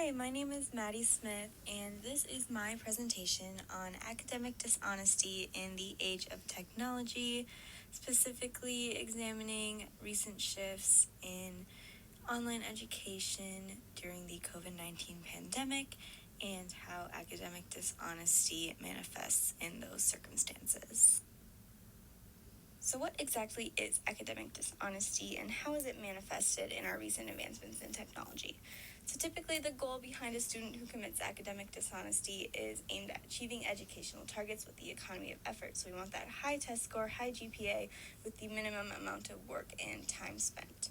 Hi, my name is Maddie Smith, and this is my presentation on academic dishonesty in the age of technology, specifically examining recent shifts in online education during the COVID-19 pandemic and how academic dishonesty manifests in those circumstances. So what exactly is academic dishonesty and how is it manifested in our recent advancements in technology? So typically the goal behind a student who commits academic dishonesty is aimed at achieving educational targets with the economy of effort. So we want that high test score, high GPA with the minimum amount of work and time spent.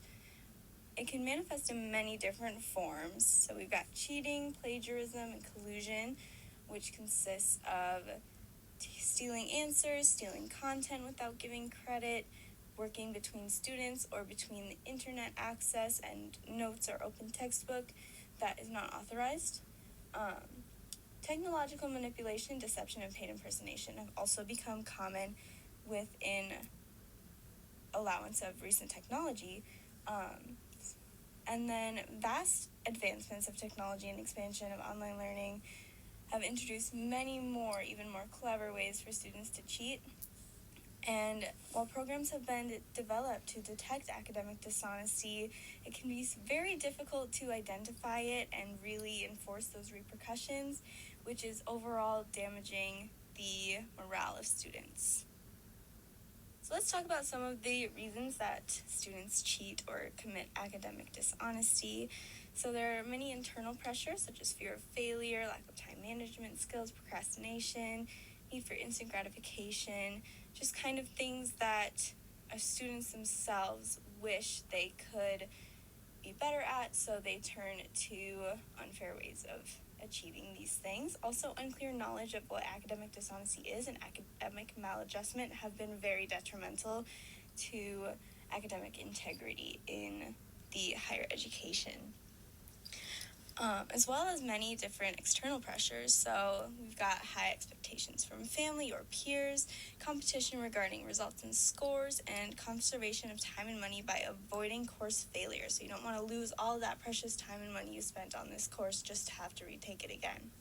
It can manifest in many different forms. So we've got cheating, plagiarism, and collusion, which consists of stealing answers, stealing content without giving credit, working between students or between the internet access and notes or open textbook that is not authorized. Technological manipulation, deception, and paid impersonation have also become common within allowance of recent technology. And then vast advancements of technology and expansion of online learning have introduced many more, even more clever ways for students to cheat. And while programs have been developed to detect academic dishonesty, it can be very difficult to identify it and really enforce those repercussions, which is overall damaging the morale of students. So let's talk about some of the reasons that students cheat or commit academic dishonesty. So there are many internal pressures such as fear of failure, lack of time management skills, procrastination, need for instant gratification, just kind of things that students themselves wish they could be better at, so they turn to unfair ways of achieving these things. Also, unclear knowledge of what academic dishonesty is and academic maladjustment have been very detrimental to academic integrity in the higher education. As well as many different external pressures. So we've got high expectations from family or peers, competition regarding results and scores, and conservation of time and money by avoiding course failure. So you don't want to lose all of that precious time and money you spent on this course just to have to retake it again.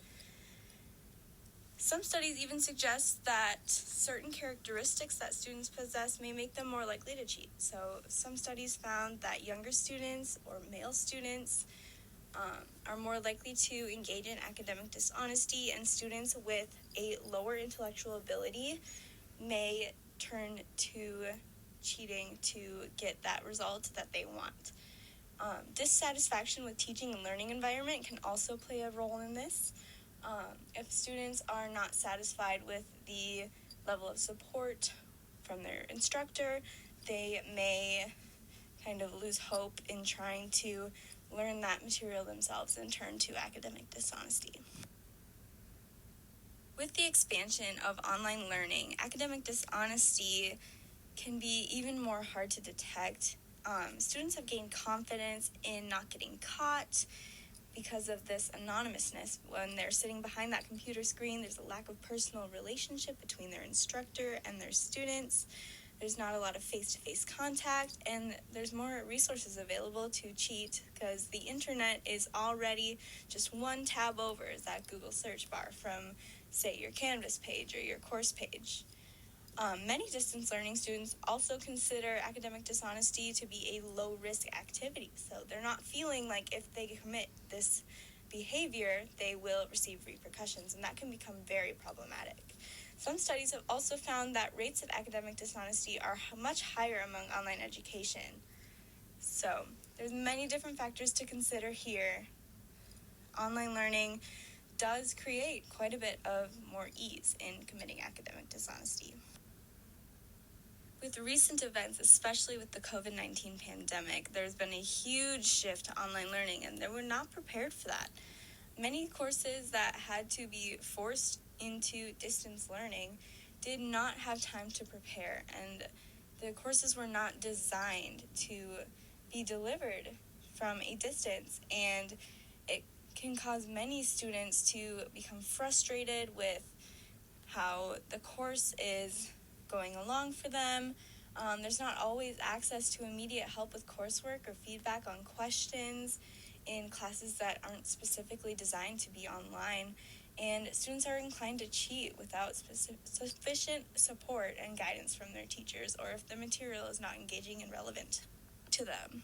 Some studies even suggest that certain characteristics that students possess may make them more likely to cheat. So some studies found that younger students or male students are more likely to engage in academic dishonesty, and students with a lower intellectual ability may turn to cheating to get that result that they want. Dissatisfaction with teaching and learning environment can also play a role in this. If students are not satisfied with the level of support from their instructor, they may kind of lose hope in trying to learn that material themselves and turn to academic dishonesty. With the expansion of online learning, academic dishonesty can be even more hard to detect. Students have gained confidence in not getting caught because of this anonymousness. When they're sitting behind that computer screen, there's a lack of personal relationship between their instructor and their students. There's not a lot of face-to-face contact, and there's more resources available to cheat because the internet is already just one tab over is that Google search bar from, say, your Canvas page or your course page. Many distance learning students also consider academic dishonesty to be a low-risk activity, so they're not feeling like if they commit this behavior, they will receive repercussions, and that can become very problematic. Some studies have also found that rates of academic dishonesty are much higher among online education. So there's many different factors to consider here. Online learning does create quite a bit of more ease in committing academic dishonesty. With recent events, especially with the COVID-19 pandemic, there's been a huge shift to online learning, and they were not prepared for that. Many courses that had to be forced into distance learning did not have time to prepare, and the courses were not designed to be delivered from a distance, and it can cause many students to become frustrated with how the course is going along for them. There's not always access to immediate help with coursework or feedback on questions, in classes that aren't specifically designed to be online, and students are inclined to cheat without sufficient support and guidance from their teachers, or if the material is not engaging and relevant to them.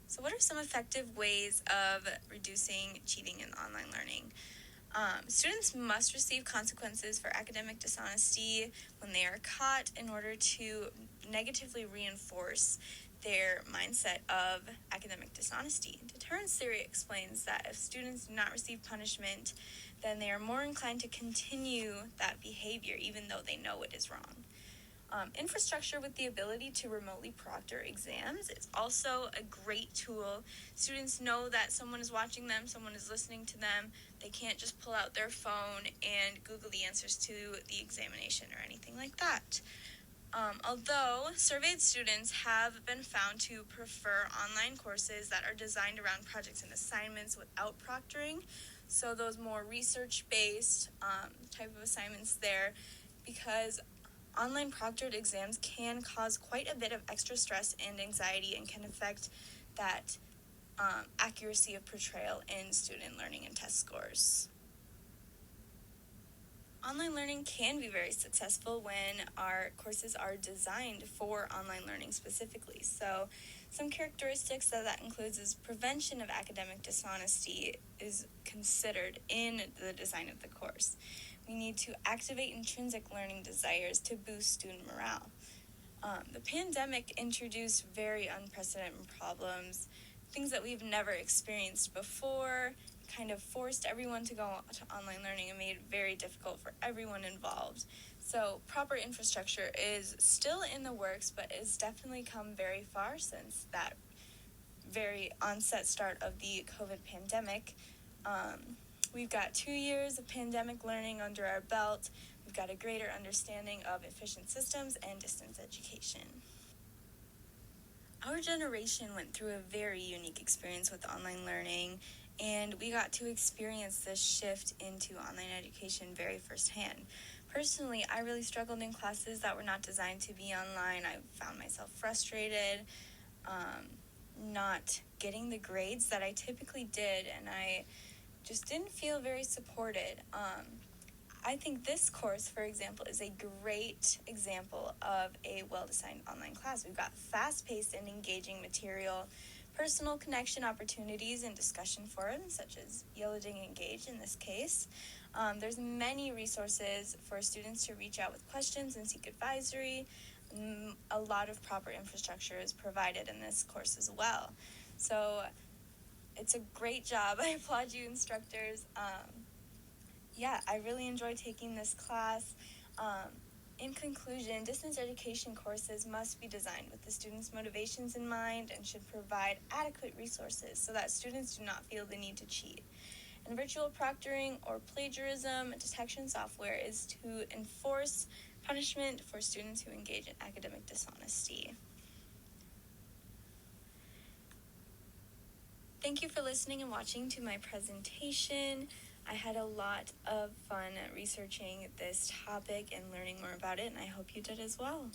So what are some effective ways of reducing cheating in online learning? Students must receive consequences for academic dishonesty when they are caught in order to negatively reinforce their mindset of academic dishonesty. Deterrence theory explains that if students do not receive punishment, then they are more inclined to continue that behavior even though they know it is wrong. Infrastructure with the ability to remotely proctor exams is also a great tool. Students know that someone is watching them, someone is listening to them. They can't just pull out their phone and Google the answers to the examination or anything like that. Although surveyed students have been found to prefer online courses that are designed around projects and assignments without proctoring, so those more research-based type of assignments there, because online proctored exams can cause quite a bit of extra stress and anxiety and can affect that accuracy of portrayal in student learning and test scores. Online learning can be very successful when our courses are designed for online learning specifically. So some characteristics that includes is prevention of academic dishonesty is considered in the design of the course. We need to activate intrinsic learning desires to boost student morale. The pandemic introduced very unprecedented problems, things that we've never experienced before, kind of forced everyone to go to online learning and made it very difficult for everyone involved. So proper infrastructure is still in the works, but it's definitely come very far since that very onset start of the COVID pandemic. We've got 2 years of pandemic learning under our belt. We've got a greater understanding of efficient systems and distance education. Our generation went through a very unique experience with online learning, and we got to experience this shift into online education very firsthand. Personally, I really struggled in classes that were not designed to be online. I found myself frustrated, not getting the grades that I typically did, and I just didn't feel very supported. I think this course, for example, is a great example of a well-designed online class. We've got fast-paced and engaging material, personal connection opportunities and discussion forums, such as Yielding Engage in this case. There's many resources for students to reach out with questions and seek advisory. A lot of proper infrastructure is provided in this course as well. So it's a great job. I applaud you, instructors. I really enjoy taking this class. In conclusion, distance education courses must be designed with the students' motivations in mind and should provide adequate resources so that students do not feel the need to cheat. And virtual proctoring or plagiarism detection software is to enforce punishment for students who engage in academic dishonesty. Thank you for listening and watching to my presentation. I had a lot of fun researching this topic and learning more about it, and I hope you did as well.